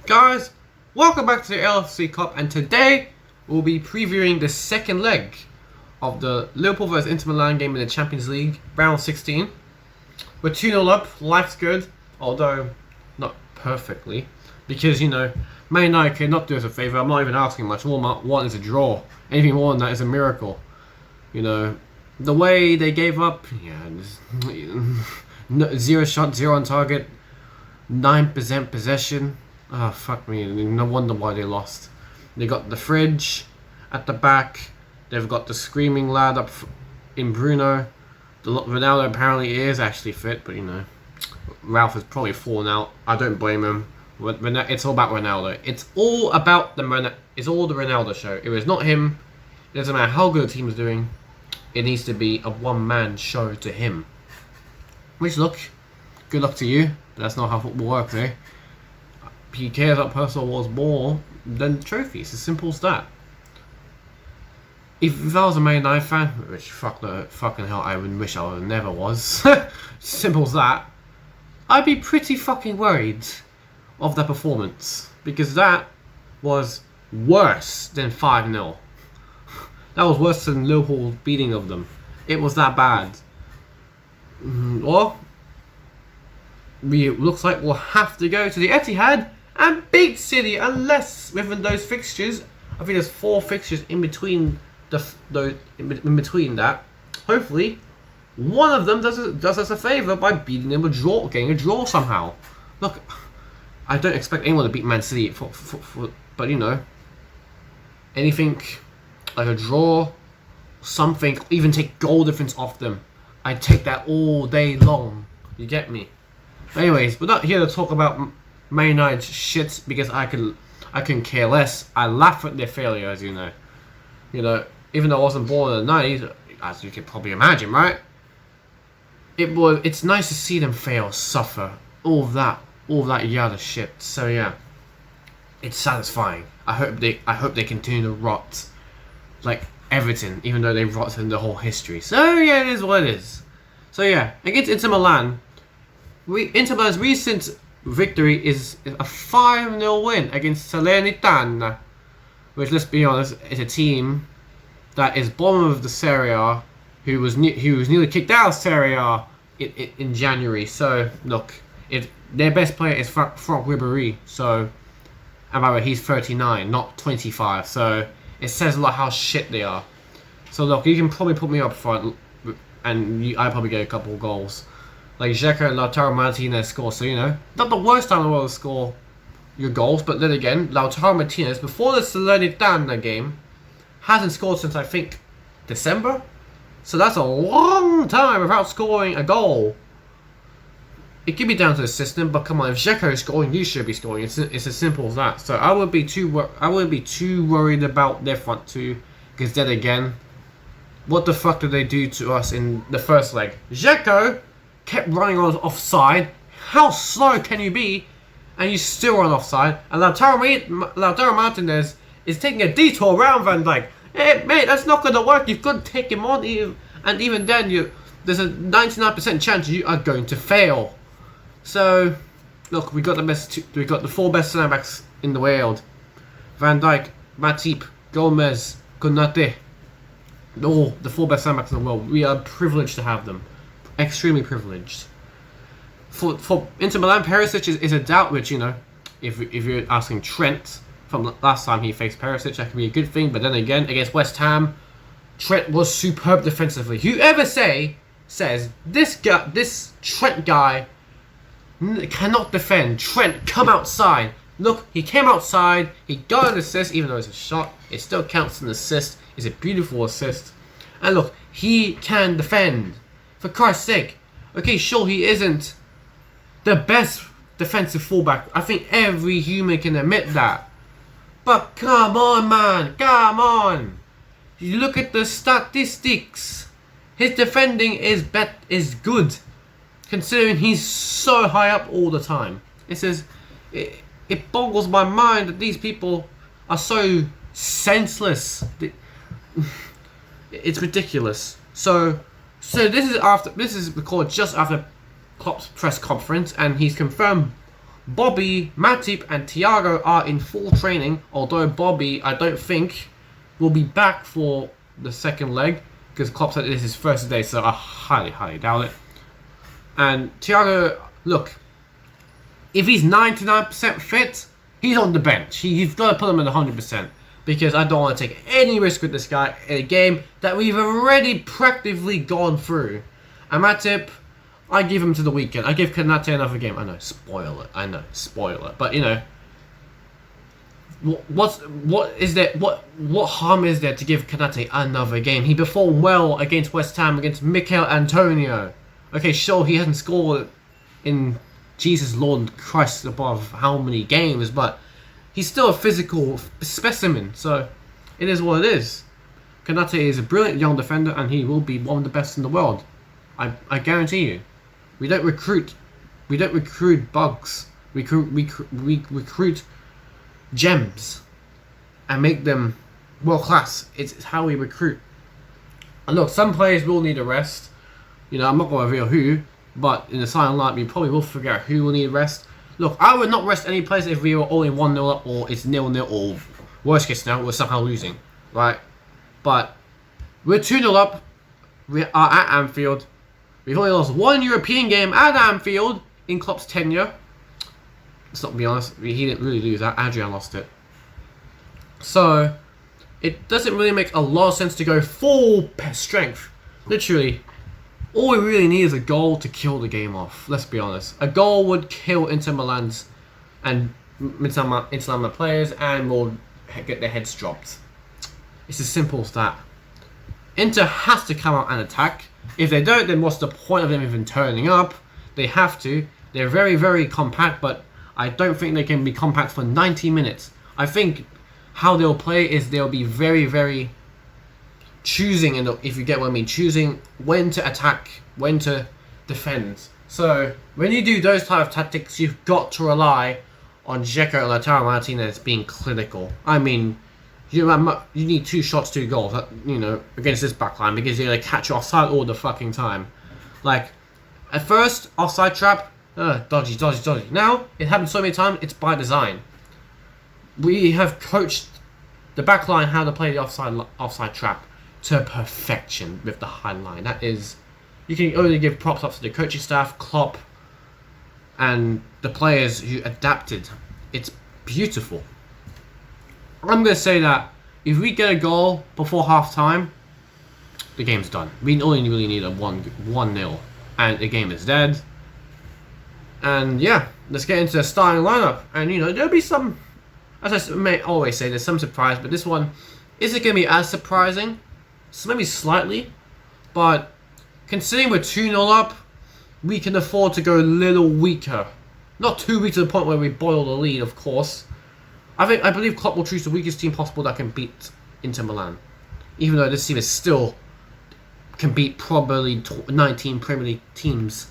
Guys, welcome back to the LFC Cup, and today we'll be previewing the second leg of the Liverpool vs Inter Milan game in the Champions League, round 16. We're 2-0 up, life's good, although not perfectly, because, you know, Man United cannot do us a favour. I'm not even asking much. All I want is a draw. Anything more than that is a miracle. You know, the way they gave up, zero shot, zero on target, 9% possession. Oh, fuck me. No wonder why they lost. They got the fridge at the back. They've got the screaming lad up in Bruno. Ronaldo apparently is actually fit, but you know, Ralph has probably fallen out. I don't blame him. It's all about Ronaldo. It's all about the Ronaldo show. If it's not him, it doesn't matter how good the team is doing. It needs to be a one-man show to him. Which, look, good luck to you. But that's not how football works, eh? He cares about personal wars more than trophies. As simple as that. If I was a Man United fan, which fucking hell, I would wish I never was. Simple as that. I'd be pretty fucking worried of their performance, because that was worse than 5-0. That was worse than Liverpool's beating of them. It was that bad. Well, looks like we'll have to go to the Etihad and beat City, unless within those fixtures, I think there's 4 fixtures in between in between that. Hopefully, one of them does us a favour by beating them getting a draw somehow. Look, I don't expect anyone to beat Man City, but you know, anything like a draw, something, even take goal difference off them. I'd take that all day long. You get me? Anyways, we're not here to talk about Man United's shit, because I couldn't care less. I laugh at their failure, as you know. You know, even though I wasn't born in the 90s, as you can probably imagine, right? It's nice to see them fail, suffer, all that yada shit. So yeah, it's satisfying. I hope they continue to rot like Everton, even though they've rotted in the whole history. So yeah, it is what it is. So yeah, against Inter Milan, Inter Milan's recent victory is a 5-0 win against Salernitana, which, let's be honest, is a team that is bottom of the Serie A, who was nearly kicked out of Serie A in January. So look, their best player is Franck Ribéry, so, and by the way, he's 39, not 25. So it says a lot how shit they are. So look, you can probably put me up front, and I probably get a couple of goals. Like Xhaka and Lautaro Martinez score, so you know, not the worst time in the world to score your goals, but then again, Lautaro Martinez, before the Salernitana game, hasn't scored since, I think, December. So that's a long time without scoring a goal. It could be down to the system, but come on, if Xhaka is scoring, you should be scoring. It's as simple as that. So I wouldn't be too worried about their front two, because then again, what the fuck did they do to us in the first leg? Xhaka kept running on offside. How slow can you be, and you still run offside? And Lautaro Martinez is taking a detour around Van Dijk. Hey mate, that's not gonna work. You've got to take him on, and even then, there's a 99% chance you are going to fail. So, look, we got the 4 best centre backs in the world: Van Dijk, Matip, Gomez, Konate. All the 4 best centre backs in the world. We are privileged to have them, extremely privileged. For Inter Milan, Perisic is a doubt, which, you know, if you're asking Trent from last time he faced Perisic, that could be a good thing. But then again, against West Ham, Trent was superb defensively. Whoever says this Trent guy cannot defend. Trent, come outside. Look, he came outside. He got an assist, even though it's a shot. It still counts as an assist. It's a beautiful assist. And look, he can defend. For Christ's sake. Okay, sure, he isn't the best defensive fullback. I think every human can admit that. But come on, man. Come on. You look at the statistics. His defending is good, considering he's so high up all the time. It boggles my mind that these people are so senseless. It's ridiculous. So this is recorded just after Klopp's press conference, and he's confirmed Bobby, Matip, and Thiago are in full training. Although Bobby, I don't think, will be back for the second leg because Klopp said this is his first day, so I highly doubt it. And Thiago, look, if he's 99% fit, he's on the bench. You've got to put him at 100% because I don't want to take any risk with this guy in a game that we've already practically gone through. And Matip, I give him to the weekend. I give Konate another game. I know, spoil it. I know, spoil it. But you know, what harm is there to give Konate another game? He performed well against West Ham against Mikel Antonio. Okay, sure, he hasn't scored in Jesus Lord Christ above how many games, but he's still a physical specimen. So it is what it is. Konate is a brilliant young defender, and he will be one of the best in the world. I guarantee you. We don't recruit bugs. We recruit gems and make them world class. It's how we recruit. And look, some players will need a rest. You know, I'm not going to reveal who, but in the silent lineup, you probably will figure out who will need a rest. Look, I would not rest any players if we were only 1-0 up, or it's 0-0, or worst case now, we're somehow losing, right? But we're 2-0 up. We are at Anfield. We've only lost one European game at Anfield in Klopp's tenure. Let's not be honest, he didn't really lose that. Adrian lost it. So, it doesn't really make a lot of sense to go full strength. Literally, all we really need is a goal to kill the game off. Let's be honest. A goal would kill Inter Milan's and Inter Milan players and will get their heads dropped. It's as simple as that. Inter has to come out and attack. If they don't, then what's the point of them even turning up? They have to. They're very, very compact, but I don't think they can be compact for 90 minutes. I think how they'll play is they'll be very, very choosing, and if you get what I mean, choosing when to attack, when to defend. So when you do those type of tactics, you've got to rely on Dzeko and Lautaro Martinez being clinical. I mean, you need 2 shots, 2 goals, you know, against this backline because you're gonna catch you offside all the fucking time. Like, at first, offside trap, dodgy. Now, it happens so many times, it's by design. We have coached the backline how to play the offside trap to perfection with the high line. That is, you can only give props up to the coaching staff, Klopp, and the players who adapted. It's beautiful. I'm going to say that if we get a goal before half time, the game's done. We only really need a 1-0 and the game is dead. And yeah, let's get into the starting lineup. And you know, there'll be some, as I may always say, there's some surprise, but this one isn't going to be as surprising. So maybe slightly, but considering we're 2-0 up, we can afford to go a little weaker. Not too weak to the point where we boil the lead, of course. I believe Klopp will choose the weakest team possible that can beat Inter Milan. Even though this team is still can beat probably 19 Premier League teams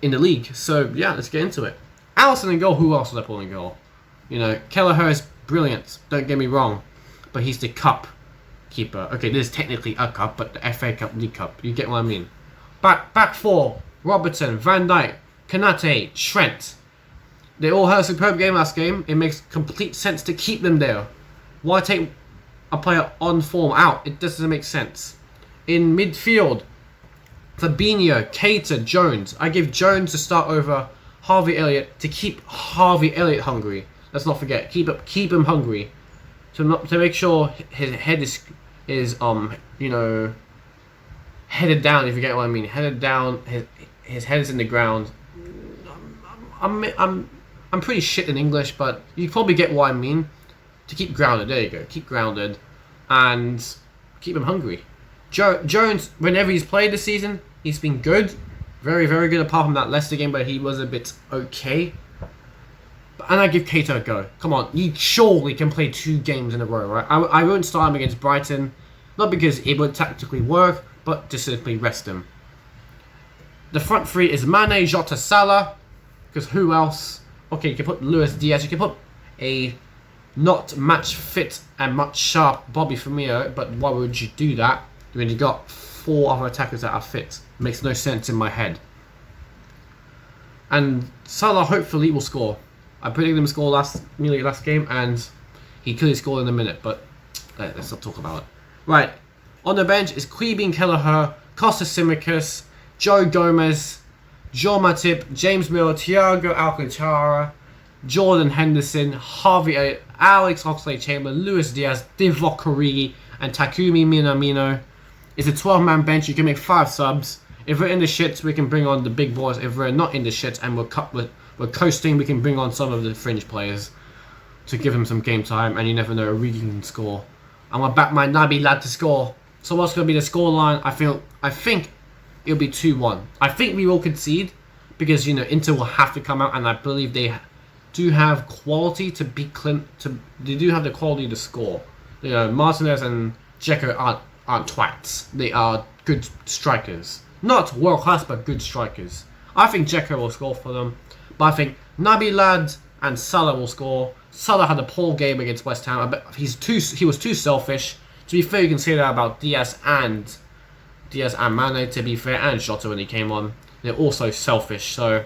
in the league. So yeah, let's get into it. Alisson in goal. Who else will I pull in goal? You know, Kelleher is brilliant. Don't get me wrong, but he's the cup keeper. Okay, this is technically a cup, but the FA Cup, League Cup. You get what I mean. Back 4. Robertson, Van Dijk, Konate, Trent. They all had a superb game last game. It makes complete sense to keep them there. Why take a player on form out? It doesn't make sense. In midfield, Fabinho, Keita, Jones. I give Jones to start over Harvey Elliott to keep Harvey Elliott hungry. Let's not forget, keep him hungry. To make sure his head is you know, headed down. If you get what I mean, headed down. His head is in the ground. I'm pretty shit in English, but you probably get what I mean. To keep grounded. There you go. Keep grounded, and keep him hungry. Jones, whenever he's played this season, he's been good, very, very good. Apart from that Leicester game, but he was a bit okay. And I give Keita a go. Come on, you surely can play 2 games in a row, right? I won't start him against Brighton, not because it would tactically work, but to simply rest him. The front 3 is Mane, Jota, Salah, because who else? Okay, you can put Luis Diaz, you can put a not match fit and much sharp Bobby Firmino, but why would you do that when you got 4 other attackers that are fit? Makes no sense in my head. And Salah hopefully will score. I predicted him to score nearly last game, and he clearly scored in a minute, but let's not talk about it. Right, on the bench is Queebeen Kelleher, Costa Simicus, Joe Gomez, John Matip, James Miller, Thiago Alcantara, Jordan Henderson, Harvey Elliott, Alex Oxlade-Chamberlain, Luis Diaz, Divock Origi, and Takumi Minamino. It's a 12-man bench. You can make 5 subs. If we're in the shits, we can bring on the big boys. If we're not in the shits and we're coasting, we can bring on some of the fringe players to give them some game time. And you never know, Origi can score. I'm gonna back my Naby lad to score. So what's gonna be the scoreline? I think it'll be 2-1. I think we will concede because Inter will have to come out, and I believe they do have quality to beat They do have the quality to score. Martinez and Dzeko aren't twats. They are good strikers. Not world class, but good strikers. I think Dzeko will score for them, but I think Naby lad and Salah will score. Salah had a poor game against West Ham. I bet he was too selfish. To be fair, you can say that about Diaz and Mane. To be fair, and Jota when he came on, they're also selfish. So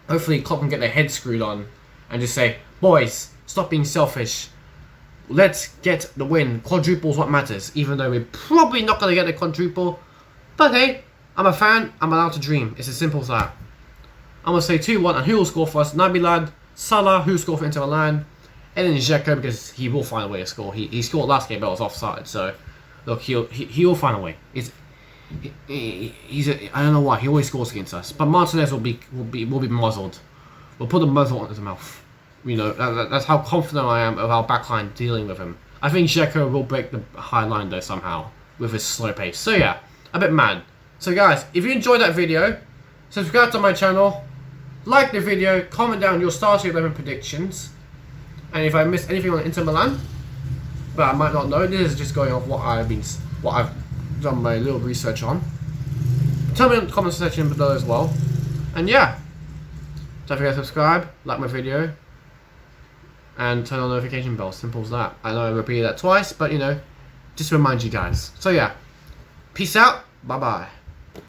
hopefully Klopp can get their head screwed on and just say, boys, stop being selfish. Let's get the win. Quadruple's what matters, even though we're probably not going to get the quadruple. But hey, I'm a fan. I'm allowed to dream. It's as simple as that. I'm going to say 2-1, and who will score for us? Naby lad, Salah, who will score for Inter Milan, and then Dzeko, because he will find a way to score. He scored last game, but it was offside. So, look, he'll find a way. I don't know why he always scores against us. But Martinez will be muzzled. We'll put a muzzle on his mouth. That's how confident I am of our backline dealing with him. I think Dzeko will break the high line though somehow with his slow pace. So yeah, a bit mad. So guys, if you enjoyed that video, subscribe to my channel, like the video, comment down your starting 11 predictions, and if I missed anything on Inter Milan, but I might not know. This is just going off what I've done my little research on. Tell me in the comment section below as well. And yeah, don't forget to subscribe, like my video, and turn on the notification bell. Simple as that. I know I repeated that twice, but just to remind you guys. So yeah, peace out. Bye bye.